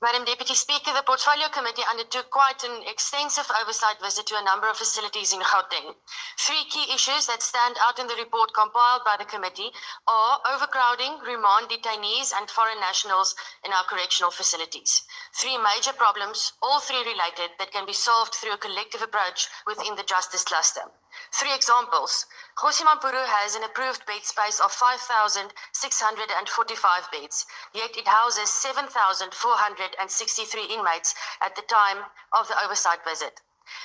Madam Deputy Speaker, the Portfolio Committee undertook quite an extensive oversight visit to a number of facilities in Gauteng. Three key issues that stand out in the report compiled by the committee are overcrowding, remand detainees, and foreign nationals in our correctional facilities. Three major problems, all three related, that can be solved through a collective approach within the justice cluster. Three examples. Gosimampuru has an approved bed space of 5,645 beds, yet it houses 7,463 inmates at the time of the oversight visit.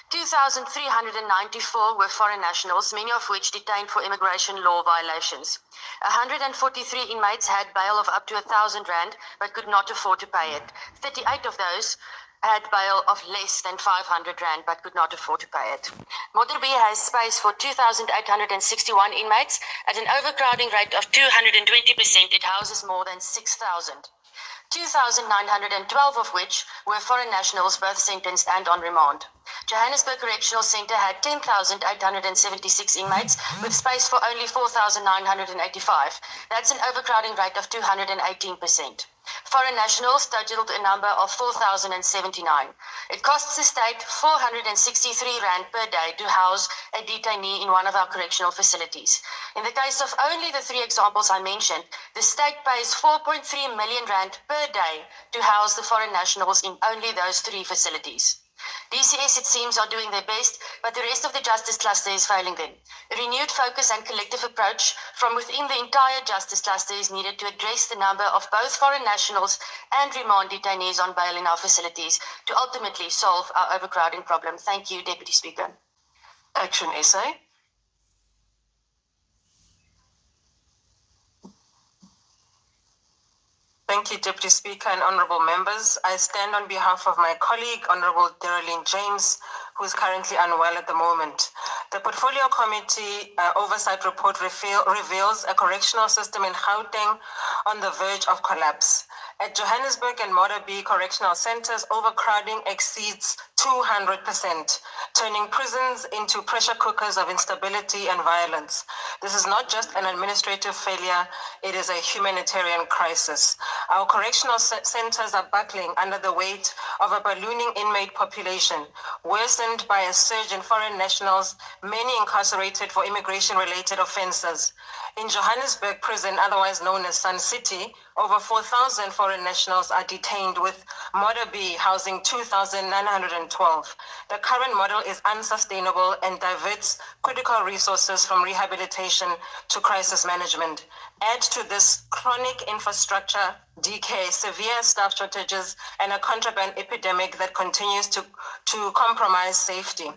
2,394 were foreign nationals, many of which detained for immigration law violations. 143 inmates had bail of up to R1,000 but could not afford to pay it. 38 of those had bail of less than R500 but could not afford to pay it. Modderby has space for 2,861 inmates. At an overcrowding rate of 220%, it houses more than 6,000. 2,912 of which were foreign nationals, both sentenced and on remand. Johannesburg Correctional Centre had 10,876 inmates with space for only 4,985. That's an overcrowding rate of 218%. Foreign nationals totaled a number of 4,079. It costs the state R463 per day to house a detainee in one of our correctional facilities. In the case of only the three examples I mentioned, the state pays R4.3 million per day to house the foreign nationals in only those three facilities. DCS, it seems, are doing their best, but the rest of the justice cluster is failing them. A renewed focus and collective approach from within the entire justice cluster is needed to address the number of both foreign nationals and remand detainees on bail in our facilities to ultimately solve our overcrowding problem. Thank you, Deputy Speaker. Action essay. Thank you, Deputy Speaker and honourable members. I stand on behalf of my colleague, Honourable Darylene James, who is currently unwell at the moment. The Portfolio Committee Oversight Report reveals a correctional system in Gauteng on the verge of collapse. At Johannesburg and Modderby correctional centres, overcrowding exceeds 200%, turning prisons into pressure cookers of instability and violence. This is not just an administrative failure, it is a humanitarian crisis. Our correctional centres are buckling under the weight of a ballooning inmate population, worsened by a surge in foreign nationals, many incarcerated for immigration-related offences. In Johannesburg prison, otherwise known as Sun City, over 4,000 foreign nationals are detained, with Modderby housing 2,912. The current model is unsustainable and diverts critical resources from rehabilitation to crisis management. Add to this chronic infrastructure decay, severe staff shortages, and a contraband epidemic that continues to compromise safety.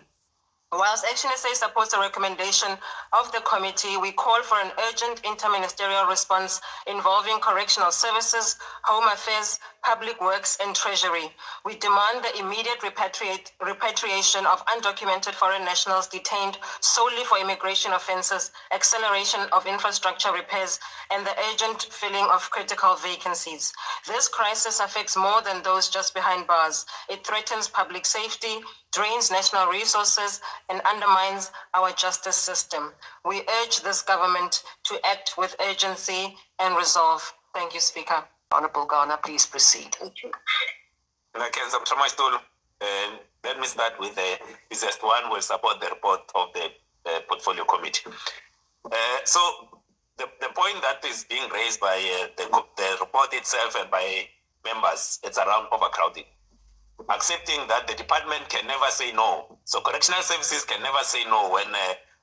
Whilst Action SA supports the recommendation of the committee, we call for an urgent interministerial response involving correctional services, home affairs, public works, and treasury. We demand the immediate repatriation of undocumented foreign nationals detained solely for immigration offences, acceleration of infrastructure repairs, and the urgent filling of critical vacancies. This crisis affects more than those just behind bars. It threatens public safety, drains national resources, and undermines our justice system. We urge this government to act with urgency and resolve. Thank you, Speaker. Honourable Ghana, please proceed. Thank you. Let me start with the easiest one. Will support the report of the Portfolio Committee. So the point that is being raised by the report itself and by members, it's around overcrowding. Accepting that the department can never say no. So correctional services can never say no when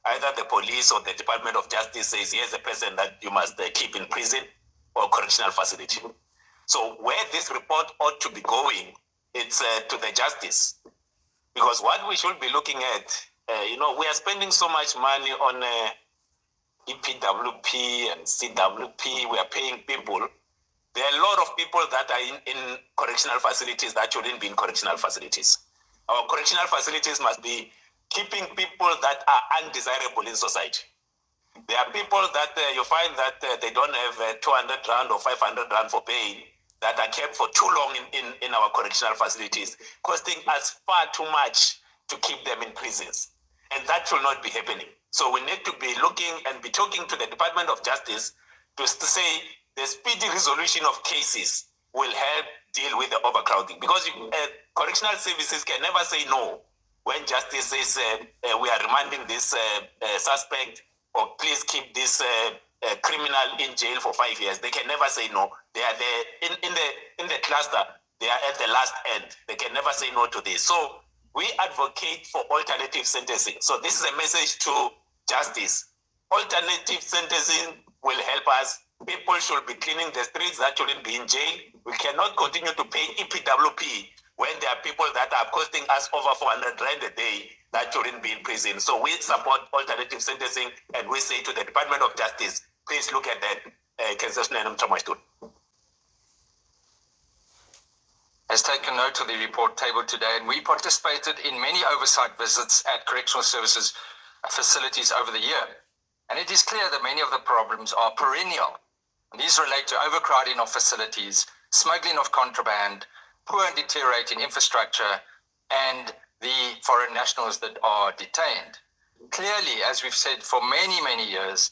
either the police or the Department of Justice says, here's a person that you must keep in prison or correctional facility. So where this report ought to be going, it's to the justice. Because what we should be looking at, we are spending so much money on EPWP and CWP, we are paying people. There are a lot of people that are in correctional facilities that shouldn't be in correctional facilities. Our correctional facilities must be keeping people that are undesirable in society. There are people that you find that they don't have 200 rand or 500 rand for pay, that are kept for too long in our correctional facilities, costing us far too much to keep them in prisons. And that should not be happening. So we need to be looking and be talking to the Department of Justice to say the speedy resolution of cases will help deal with the overcrowding, because correctional services can never say no when justice says we are remanding this suspect, or please keep this criminal in jail for 5 years. They can never say no. They are there in the cluster. They are at the last end. They can never say no to this. So we advocate for alternative sentencing. So this is a message to justice. Alternative sentencing will help us. People should be cleaning the streets, that shouldn't be in jail. We cannot continue to pay EPWP when there are people that are costing us over 400 rand a day that shouldn't be in prison. So we support alternative sentencing, and we say to the Department of Justice, please look at that. Has taken note of the report tabled today, and we participated in many oversight visits at correctional services facilities over the year. And it is clear that many of the problems are perennial. And these relate to overcrowding of facilities, smuggling of contraband, poor and deteriorating infrastructure, and the foreign nationals that are detained. Clearly, as we've said for many, many years,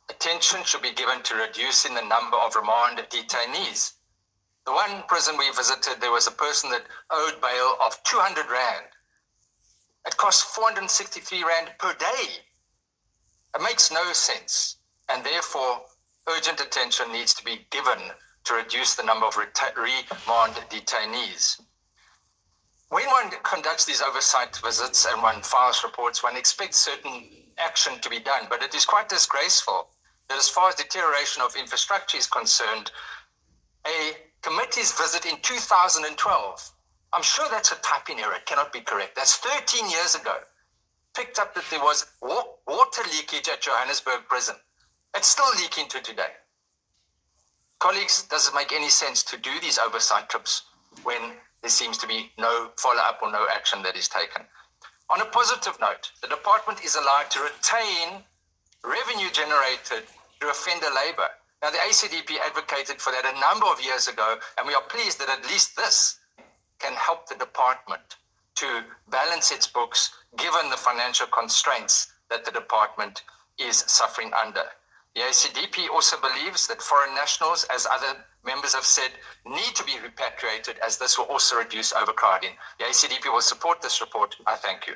attention should be given to reducing the number of remand detainees. The one prison we visited, there was a person that owed bail of 200 rand. It costs 463 rand per day. It makes no sense, and therefore urgent attention needs to be given to reduce the number of remand detainees. When one conducts these oversight visits and one files reports, one expects certain action to be done, but it is quite disgraceful that as far as deterioration of infrastructure is concerned, a committee's visit in 2012, I'm sure that's a typing error, it cannot be correct. That's 13 years ago. Picked up that there was water leakage at Johannesburg prison. It's still leaking to today. Colleagues, does it make any sense to do these oversight trips when there seems to be no follow-up or no action that is taken? On a positive note, the department is allowed to retain revenue generated through offender labor. Now, the ACDP advocated for that a number of years ago, and we are pleased that at least this can help the department to balance its books, given the financial constraints that the department is suffering under. The ACDP also believes that foreign nationals, as other members have said, need to be repatriated, as this will also reduce overcrowding. The ACDP will support this report. I thank you.